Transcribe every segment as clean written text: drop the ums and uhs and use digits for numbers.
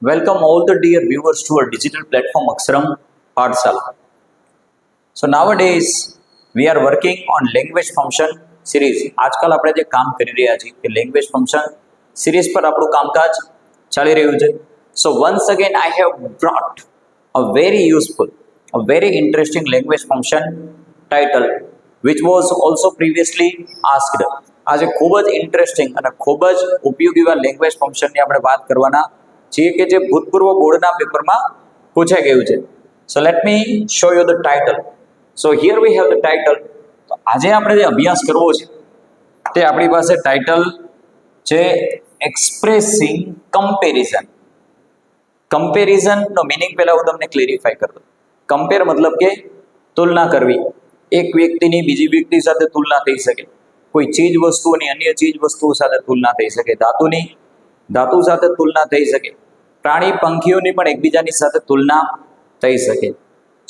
Welcome all the dear viewers to our digital platform Aksharam Pathshala. So nowadays we are working on language function series. આજકાલ આપણે જે કામ કરી રહ્યા છીએ કે લેંગ્વેજ ફંક્શન સિરીઝ પર આપણું કામકાજ ચાલી રહ્યું છે. So once again I have brought a very useful, a very interesting language function title which was also previously asked. આજે ખૂબ જ ઇન્ટરેસ્ટિંગ અને ખૂબ જ ઉપયોગી એવા લેંગ્વેજ ફંક્શનની આપણે વાત કરવાના છીએ કે જે ભૂતપૂર્વ બોર્ડના પેપરમાં પૂછાઈ ગયું છે. સો let me show you the title. So here we have the title. તો આજે આપણે જે અભ્યાસ કરવો છે તે આપણી પાસે ટાઇટલ છે એક્સપ્રેસિંગ કમ્પેરિઝન. કમ્પેરિઝનનો મિનિંગ પહેલાં હું તમને ક્લેરિફાઈ કરી દઉં. કમ્પેર મતલબ કે તુલના કરવી. એક વ્યક્તિની બીજી વ્યક્તિ સાથે તુલના થઈ શકે, કોઈ ચીજ વસ્તુઓની અન્ય ચીજ વસ્તુઓ સાથે તુલના થઈ શકે, ધાતુની ધાતુ સાથે તુલના થઈ શકે, પ્રાણી પંખીઓની પણ એકબીજાની સાથે તુલના થઈ શકે.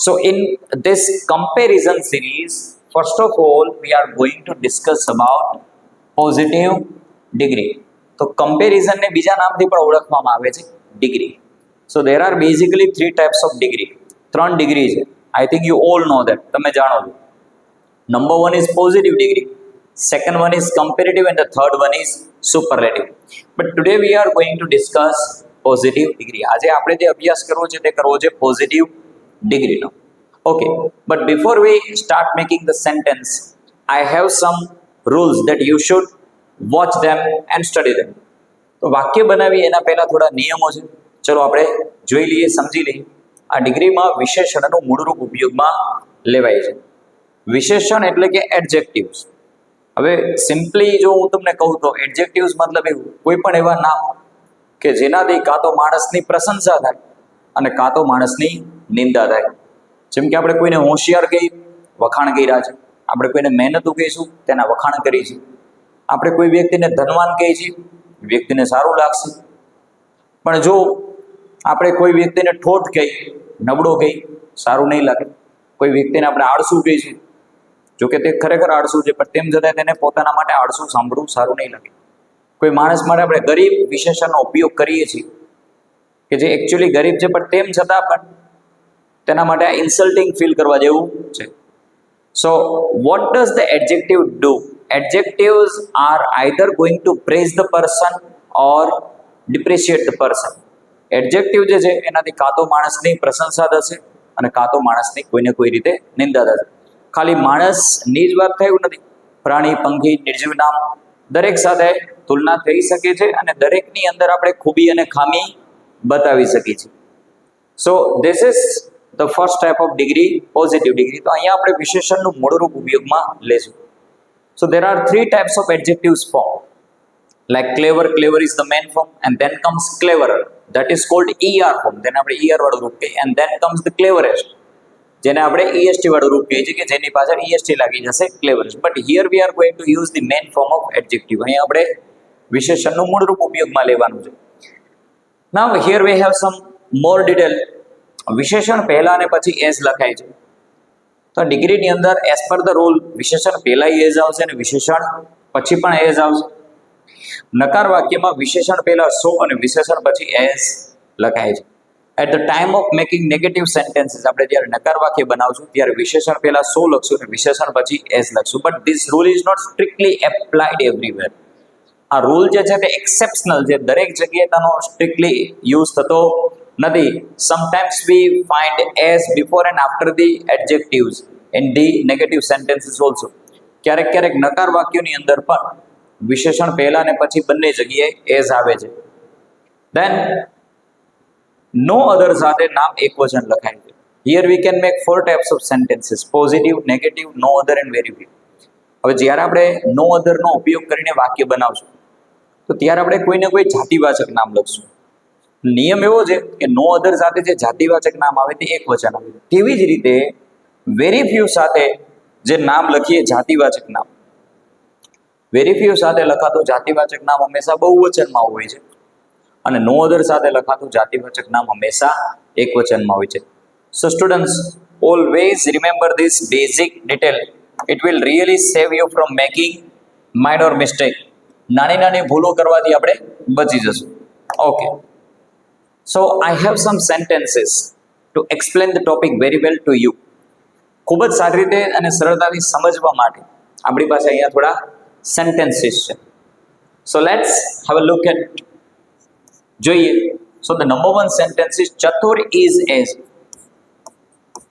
So in this comparison series first of all we are going to discuss about positive degree. તો કમ્પેરિઝનને બીજા નામથી પણ ઓળખવામાં આવે છે degree. So there are basically 3 types of degree. 3 degree છે. I think you all know that. તમે જાણો છો. Number 1 is positive degree, second one is comparative, and the third one is superlative. But today we are going to discuss positive degree. આજે આપણે જે અભ્યાસ કરવો છે તે કરવો છે પોઝિટિવ ડિગ્રીનો. Okay, but before we start making the sentence, I have some rules that you should watch them and study them. તો વાક્ય બનાવી એના પહેલા થોડા નિયમો છે. ચલો આપણે જોઈ લઈએ, સમજી લઈએ. આ ડિગ્રીમાં વિશેષણનું મૂળરૂપ ઉપયોગમાં લેવાય છે. વિશેષણ એટલે કે એડજેક્ટિવ્સ. હવે સિમ્પલી જો હું તમને કહું તો એડજેક્ટિવ્સ મતલબ એવું કોઈ પણ એવા નામ કે જેનાથી કાં તો માણસની પ્રશંસા થાય અને કાં તો માણસની નિંદા થાય. જેમ કે આપણે કોઈને હોશિયાર કહીએ, વખાણ કર્યા છે. આપણે કોઈને મહેનતું કહીશું, તેના વખાણ કરી છે. આપણે કોઈ વ્યક્તિને ધનવાન કહીએ છીએ, વ્યક્તિને સારું લાગશે. પણ જો આપણે કોઈ વ્યક્તિને ઠોઠ કહીએ, નબળો કહીએ, સારું નહીં લાગે. કોઈ વ્યક્તિને આપણે આળસુ કહીશું, જો કે તે ખરેખર આળસુ છે, પણ તેમ છતાં તેને પોતાના માટે આળસુ સાંભળવું સારું નહીં લાગે. કોઈ માણસ માટે આપણે ગરીબ વિશેષણનો ઉપયોગ કરીએ છીએ કે જે એકચ્યુઅલી ગરીબ છે, પણ તેમ છતાં પણ તેના માટે આ ઇન્સલ્ટિંગ ફીલ કરવા જેવું છે. So what does the adjective do? Adjectives are either going to praise the person or depreciate the person. Adjective જે છે એનાથી કાં તો માણસની પ્રશંસા થશે અને કાં તો માણસની કોઈને કોઈ રીતે નિંદા થશે. ખાલી માણસની જ વાત થયું નથી, પ્રાણી, પંખી, નિર્જીવ નામ દરેક સાથે તુલના થઈ શકે છે અને દરેકની અંદર આપણે ખૂબી અને ખામી બતાવી શકીએ છીએ. So this is the first type of degree, positive degree. તો અહીંયા આપણે વિશેષણનું મૂળરૂપ ઉપયોગમાં લેશું. So there are 3 types of adjectives form. Like clever, clever is the main form, and then comes cleverer, that is called ER form. તેને આપણે ER વાળું રૂપ કહીએ. And then comes the cleverest, જેને આપણે EST વાળું રૂપ કહીએ છીએ કે જેની પાછળ EST લાગી જશે, cleverest. But here we are going to use the main form of adjective. અહીં આપણે વિશેષણનું મૂળરૂપ ઉપયોગમાં લેવાનું છે. Now here we have some more detail. વિશેષણ પહેલા અને પછી એસ લખાય છે. તો ડિગ્રીની અંદર એઝ પર ધ રૂલ વિશેષણ પહેલા એઝ આવશે અને વિશેષણ પછી પણ એઝ આવશે. નકાર વાક્યમાં વિશેષણ પહેલા સો અને વિશેષણ પછી એઝ લખાય છે. At the time of making negative sentences, આપણે જ્યારે નકાર વાક્ય બનાવશું ત્યારે વિશેષણ પહેલા સો લખશું અને વિશેષણ પછી એઝ લખશું. But this rule is not strictly applied everywhere. આ રૂલ જે છે તે એક્સેપ્શનલ છે, દરેક જગ્યાએ તેનો સ્ટ્રિક્ટલી યુઝ થતો નથી. Sometimes V find as before and after the adjectives in the negative sentences also. ક્યારેક ક્યારેક નકાર વાક્યોની અંદર પણ વિશેષણ પહેલા અને પછી બંને જગ્યાએ એઝ આવે છે. દેન નો અધર સાથે નામ એકવચન લખાય છે. Here we can make 4 types of sentences: positive, negative, no other and very few. હવે જ્યારે આપણે નો અધરનો ઉપયોગ કરીને વાક્ય બનાવશું તો ત્યારે આપણે કોઈને કોઈ જાતિવાચક નામ લખશું. નિયમ એવો છે કે નો અધર સાથે જે જાતિવાચક નામ આવે તે એકવચન આવે. તેવી જ રીતે વેરી ફ્યુ સાથે જે નામ લખીએ જાતિવાચક નામ, વેરી ફ્યુ સાથે લખાતું જાતિવાચક નામ હંમેશા બહુવચનમાં હોય છે અને નો અધર સાથે લખાતું જાતિવાચક નામ હંમેશા એકવચનમાં હોય છે. So students, always remember this basic detail. It will really save you from making minor mistake. નાની નાની ભૂલો કરવાથી આપણે બચી જશું. Okay, So I have some sentences to explain the topic very well to you. ખૂબ જ સારી રીતે અને સરળતાથી સમજવા માટે આપણી પાસે અહીંયા થોડા સેન્ટેન્સીસ છે. So let's have a look at જોઈએ. So the number one sentence is Chatur is as.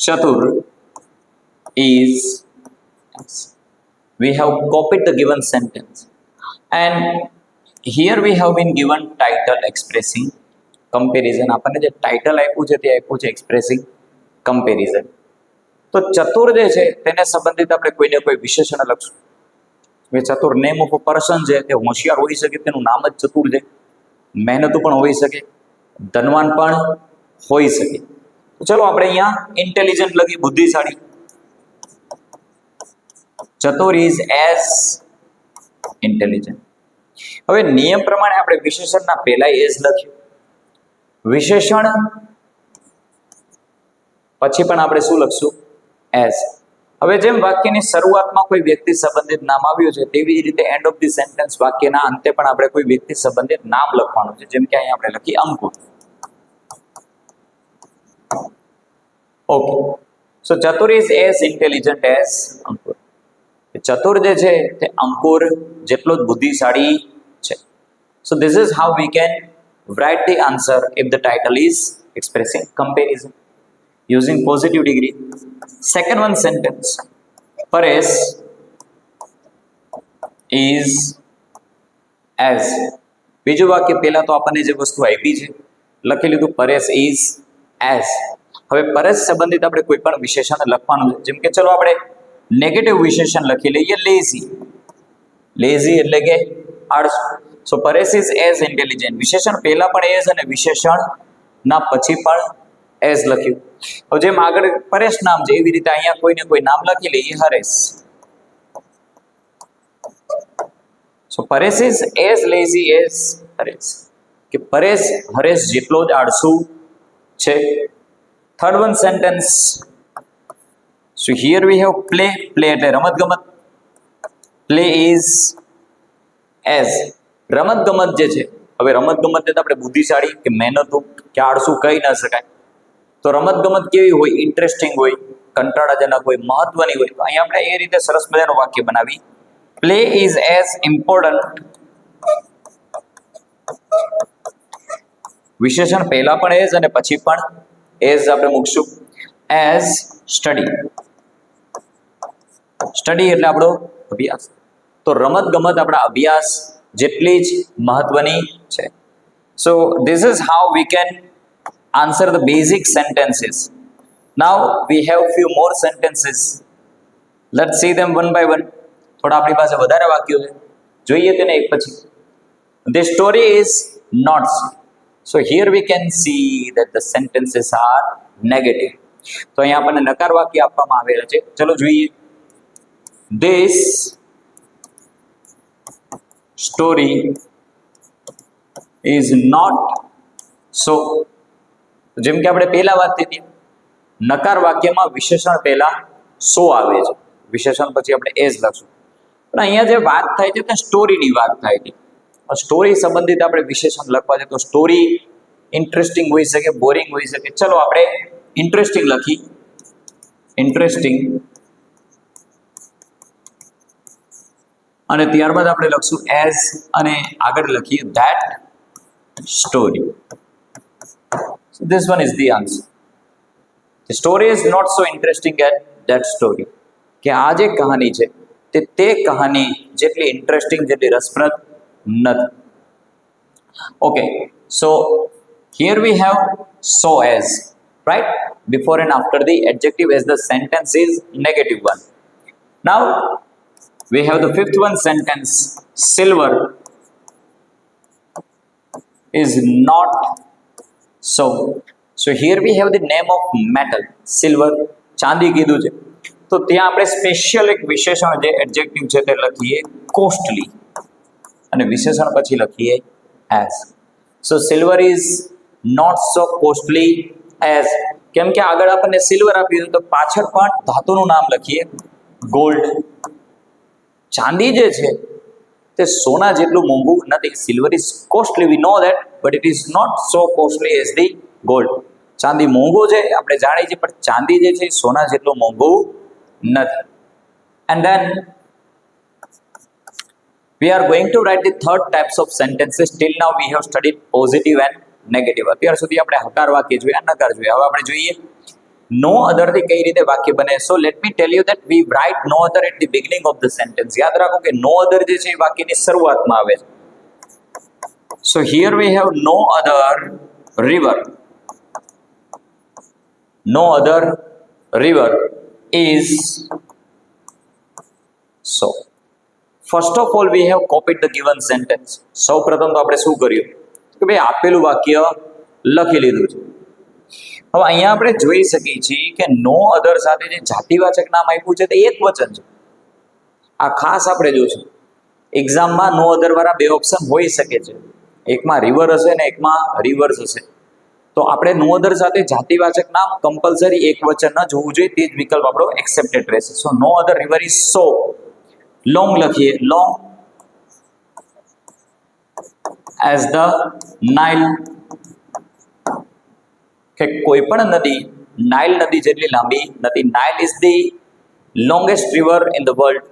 Chatur is as. We have copied the given sentence and here we have been given title expressing comparison. આપણને જે title આપ્યું છે તે આપ્યું છે expressing comparison. તો ચતુર જે છે તેને સંબંધિત આપણે કોઈને કોઈ વિશેષણ લખશું. હવે ચતુર નેમ ઓફ અ પર્સન છે, તે હોશિયાર હોઈ શકે, તેનું નામ જ ચતુર છે. મહેનતુ પણ હોઈ શકે, ધનવાન પણ હોઈ શકે. તો ચલો આપણે અહીંયા ઇન્ટેલિજન્ટ લખી, બુદ્ધિશાળી. ચતુર ઇઝ એઝ ઇન્ટેલિજન્ટ. હવે નિયમ પ્રમાણે આપણે વિશેષણના પહેલા એઝ લખ્યું, વિશેષણ પછી પણ આપણે શું લખશું? એઝ. હવે જેમ વાક્યની શરૂઆતમાં કોઈ વ્યક્તિ સંબંધિત નામ આવ્યું છે તેવી જ રીતે એન્ડ ઓફ ધી સેન્ટેન્સ વાક્યના અંતે પણ આપણે કોઈ વ્યક્તિ સંબંધિત નામ લખવાનું છે. જેમ કે અહીંયા આપણે લખીએ અંકુર. ઓકે. સો ચતુર ઇઝ એઝ ઇન્ટેલિજન્ટ એઝ અંકુર. ચતુર જે છે તે અંકુર જેટલો જ બુદ્ધિશાળી છે. સો this is how we can write the answer if the title is expressing comparison using positive degree. Second one sentence, Paresh is as. બીજું વાક્ય પહેલા તો આપણને જે વસ્તુ આપી છે લખી લીધું, પરેશ ઇઝ એઝ. હવે પરેશ સંબંધિત આપણે કોઈ પણ વિશેષણ લખવાનું છે. જેમ કે ચલો આપણે નેગેટિવ વિશેષણ લખી લઈએ, લેઝી. લેઝી એટલે કે આળસુ. સો પરેશ ઇઝ એઝ ઇન્ટેલિજન્ટ. વિશેષણ પહેલા પણ એઝ અને વિશેષણ ના પછી પણ એઝ લખ્યું. હવે જેમ આગળ પરેશ નામ છે એવી રીતે અહીંયા કોઈને કોઈ નામ લખી લઈએ, Haresh. So Paresh is as lazy as Haresh. કે પરેશ હરેશ જેટલો જ આળસુ છે. Third one sentence. So here we have play. Play એટલે રમત ગમત. Play is as. રમત ગમત જે છે, હવે રમત ગમત ને આપણે બુદ્ધિશાળી કે મહેનતુ કે આળસુ કહી ન શકાય. તો રમત ગમત કેવી હોય? ઇન્ટરેસ્ટિંગ હોય, કંટાળાજનક હોય, મહત્વની હોય. તો અહીંયા આપણે એ રીતે સરસ મજાનું વાક્ય બનાવી, પ્લે ઇઝ એઝ ઇમ્પોર્ટન્ટ. વિશેષણ પહેલા પણ એઝ અને પછી પણ એઝ આપણે મૂકશું, એઝ સ્ટડી. સ્ટડી એટલે આપણો અભ્યાસ. તો રમત ગમત આપણા અભ્યાસ જેટલી જ મહત્વની છે. સો this is how we can answer the basic sentences. Now we have few more sentences. Let's see them one by one. થોડા આપણી પાસે વધારે વાક્યો છે, જોઈએ તેને એક પછી. The story is not so. So here we can see that the sentences are negative. તો અહીંયા આપણને નકાર વાક્ય આપવામાં આવેલા છે. ચલો જોઈએ. This story is not so. જેમ કે આપણે પહેલા વાત થઈ, નકાર વાક્યમાં વિશેષણ પહેલા સો આવે છે, વિશેષણ પછી આપણે એઝ લખશું. પણ અહીંયા જે વાત થાય છે તે સ્ટોરીની વાત થાય છે. સ્ટોરી સંબંધિત આપણે વિશેષણ લખવા છે. તો સ્ટોરી ઇન્ટરેસ્ટિંગ હોઈ શકે, બોરિંગ હોઈ શકે. ચલો આપણે ઇન્ટરેસ્ટિંગ લખી, ઇન્ટરેસ્ટિંગ. અને ત્યારબાદ આપણે લખશું એઝ અને આગળ લખીએ that story. So this one is the answer. The story is not so interesting as that story. કે આ જે કહાની છે તે કહાની જેટલી ઇન્ટરેસ્ટિંગ, જેટલી રસપ્રદ નથી. Okay. So here we have so as, right? Before and after the adjective as the sentence is negative one. Now we have the fifth one sentence. Silver is not so. So here we have the name of metal. Silver, ચાંદી કીધું છે. તો ત્યાં આપણે special એક વિશેષણ જે adjective છે તે લખીએ કોસ્ટલી અને વિશેષણ પછી લખીએ as. So silver is not so costly as. કેમ કે આગળ આપણને સિલ્વર આપ્યું તો પાછળ પણ ધાતુનું નામ લખીએ ગોલ્ડ. ચાંદી જે છે તે સોના જેટલું મોંઘું નથી. Silver is costly, we know that, but it is not so costly as the gold. ચાંદી મોંઘું છે આપણે જાણીએ છીએ, પણ ચાંદી જે છે સોના જેટલું મોંઘું નથી. And then we are going to write the third types of sentences. Till now we have studied positive and negative. અત્યાર સુધી આપણે હકાર વાક્ય જોયા, નકાર જોયા. હવે આપણે જોઈએ નો અધર થી કઈ રીતે વાક્ય બને. So let me tell you that we write no other at the beginning of the sentence. યાદ રાખો કે નો અધર જે છે એ વાક્યની શરૂઆતમાં આવે છે. So here we have no other river. No other river is so. First of all we have copied the given sentence. સૌ પ્રથમ તો આપણે શું કર્યું કે ભાઈ આપેલું વાક્ય લખી લીધું છે. હવે અહીંયા આપણે જોઈ શકીએ છીએ કે નો અધર સાથે જે જાતિવાચક નામ આપ્યું છે તે એક વચન છે. આ ખાસ આપણે જોશું. એક્ઝામમાં નો અધર વાળા બે ઓપ્શન હોઈ શકે છે, એકમાં રિવર હશે ને એકમાં રિવર્સ હશે. તો આપણે નો અધર સાથે જાતિવાચક નામ કમ્પલસરી એક વચન જ હોવું જોઈએ, તે જ વિકલ્પ આપણો એક્સેપ્ટેડ રહેશે. So no other river is so. Long લખીએ, લોંગ એઝ ધ નાઇલ. કે કોઈ પણ નદી નાઇલ નદી જેટલી લાંબી નથી. Nile is the longest river in the world.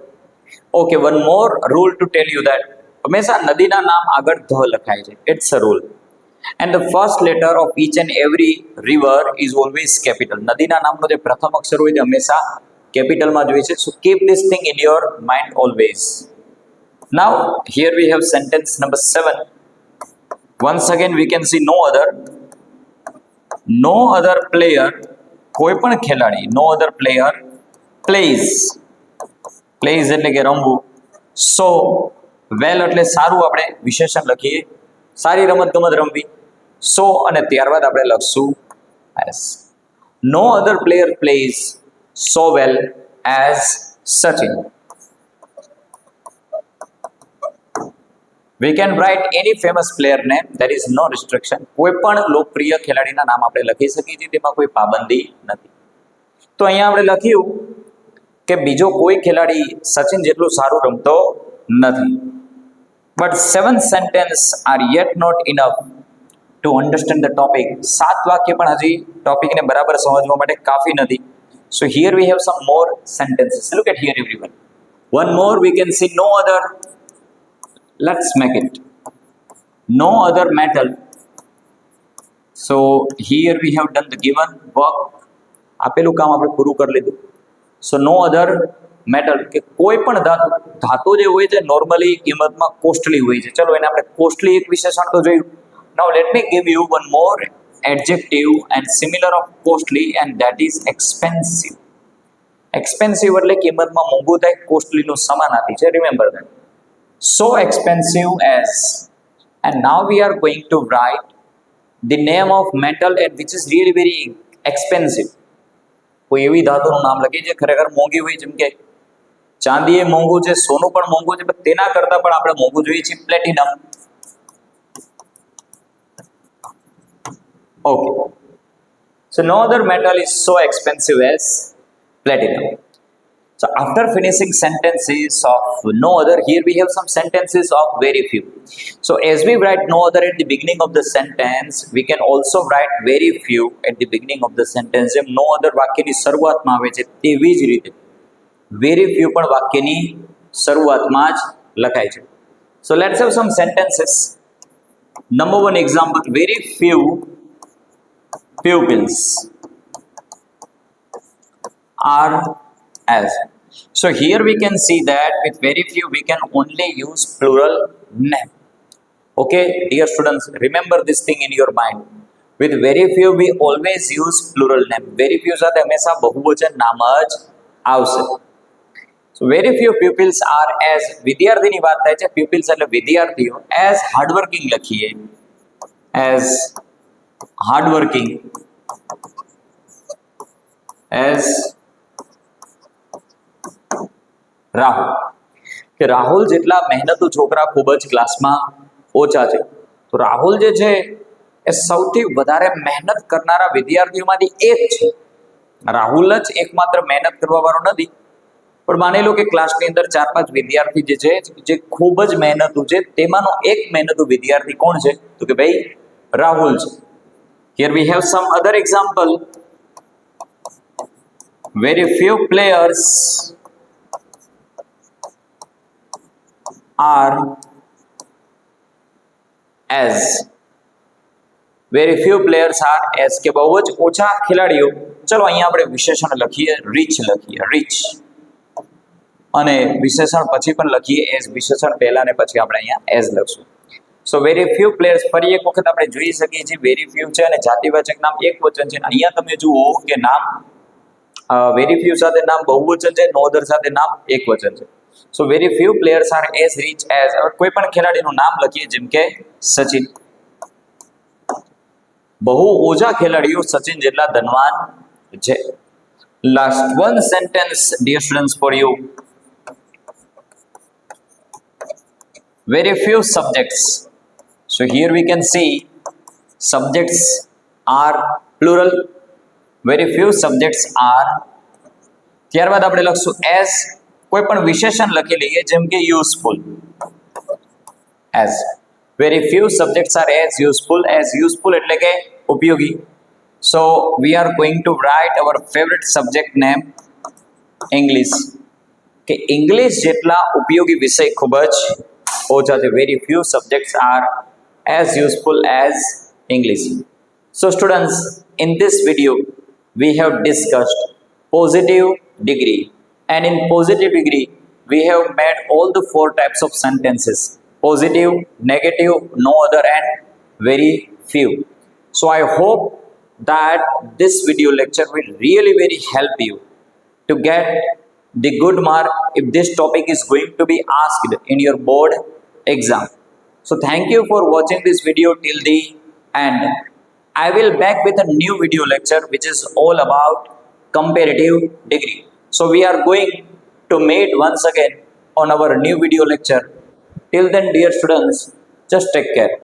Okay, one more rule to tell you that હંમેશા નદીના નામ આગળ ધ લખાય છે. It's a rule. And the first letter of each and every river is always capital. નદીના નામનો જે પ્રથમ અક્ષર હોય તે હંમેશા કેપિટલમાં જોઈએ છે. So keep this thing in your mind always. Now here we have sentence number 7. Once again we can see no other. No other player, કોઈ પણ ખેલાડી, no other player plays. Plays એટલે કે રમવું. સો વેલ એટલે સારું, આપણે વિશેષણ લખીએ, સારી રમત ગમત રમવી. સો અને ત્યારબાદ આપણે લખશું as. No other player plays so well as Sachin. We can write any famous player name, there is no restriction. કોઈ પણ લોકપ્રિય ખેલાડીના નામ આપણે લખી શકીએ છીએ, તેમાં કોઈ પાબંદી નથી. તો અહીંયા આપણે લખ્યું કે બીજો કોઈ ખેલાડી સચિન જેટલું સારું રમતો નથી. But 7 sentence are yet not enough to understand the topic. 7 વાક્ય પણ હજી ટોપિકને બરાબર સમજવા માટે કાફી નથી. So here we have some more sentences. Look at here everyone. One more we can see no other. Let's make it. No other metal. So here we have done the given work. આપેલું કામ આપણે પૂરું કરી લીધું. So no other metal કે કોઈ પણ ધાતુ જે હોય છે નોર્મલી કિંમતમાં કોસ્ટલી હોય છે. ચલો એને આપણે કોસ્ટલી એક વિશેષણ તો જોયું. Now let me give you one more adjective and similar of costly, and that is expensive. Expensive એટલે કિંમતમાં મોંઘું થાય, કોસ્ટલી નું સમાનાર્થી છે. Remember that. So expensive as, and now we are going to write the name of metal and which is really very expensive. કોઈ એવી ધાતુનું નામ લખીએ જે ખરેખર મોંઘી હોય, જેમ કે ચાંદી એ મોંઘું છે, સોનું પણ મોંઘું છે, પણ તેના કરતાં પણ આપણે મોંઘું જોઈએ છે platinum. Okay. So no other metal is so expensive as platinum. So after finishing sentences of no other, here we have some sentences of very few. So as we write no other at the beginning of the sentence, we can also write very few at the beginning of the sentence. જેમ no other વાક્યની શરૂઆતમાં આવે છે તેવી જ રીતે very few પણ વાક્યની શરૂઆતમાં જ લખાય છે. So let's have some sentences. Number 1 example, very few pupils are as. So here we can see that with very few we can only use plural name. Okay, dear students, remember this thing in your mind. With very few we always use plural name. Very few સાથે હંમેશા બહુવચન નામ જ આવશે. So very few pupils are as. વિદ્યાર્થીની વાત થાય છે, pupils એટલે વિદ્યાર્થીઓ. As hardworking લખીએ, as hardworking, as રાહુલ. કે રાહુલ જેટલા મહેનતુ છોકરા ખૂબ જ ક્લાસમાં ઓછા છે. તો રાહુલ જે છે એ સૌથી વધારે મહેનત કરનારા વિદ્યાર્થીઓમાંથી એક છે. રાહુલ જ એકમાત્ર મહેનત કરવા વાળો નથી, પણ માની લો કે ક્લાસની અંદર 4-5 વિદ્યાર્થી જે છે જે ખૂબ જ મહેનતુ છે, તેમાંનો એક મહેનતુ વિદ્યાર્થી કોણ છે? તો કે ભાઈ રાહુલ છે. Here we have some other example. Very few players are as. Very few players are as કે બહુ જ ઓછા ખેલાડીઓ. ચલો અહીંયા આપણે વિશેષણ લખીએ, રીચ લખીએ, રીચ. અને વિશેષણ પછી પણ લખીએ એઝ, વિશેષણ પહેલા ને પછી આપણે અહીંયા એઝ લખશું. સો વેરી ફ્યુ પ્લેયર્સ, ફરી એક વખત આપણે જોઈ શકીએ છીએ વેરી ફ્યુ છે અને જાતિવાચક નામ એક વચન છે. અહીંયા તમે જુઓ કે નામ વેરી ફ્યુ સાથે નામ બહુવચન છે, નો અધર સાથે નામ એક વચન છે. So very few players are as rich as. કોઈ પણ ખેલાડીનું નામ લખીએ જેમ કે સચિન. બહુ ઓછા ખેલાડીઓ સચિન જેટલા ધનવાન છે. Last one sentence dear students for you. Very few subjects. So here we can see subjects are plural. Very few subjects are. ત્યારબાદ આપણે લખશું as. કોઈ પણ વિશેષણ લખી લઈએ જેમ કે useful. As. Very few subjects are as useful. As useful એટલે કે ઉપયોગી. So we are going to write our favorite subject name English. કે ઇંગ્લિશ જેટલા ઉપયોગી વિષય ખૂબ જ ઓછા છે. Very few subjects are as useful as English. So students, in this video we have discussed positive degree, and in positive degree we have made all the 4 types of sentences: positive, negative, no other, and very few. So I hope that this video lecture will really very help you to get the good mark if this topic is going to be asked in your board exam. So thank you for watching this video till the end. I will back with a new video lecture which is all about comparative degree. So we are going to meet once again on our new video lecture. Till then, dear students, just take care.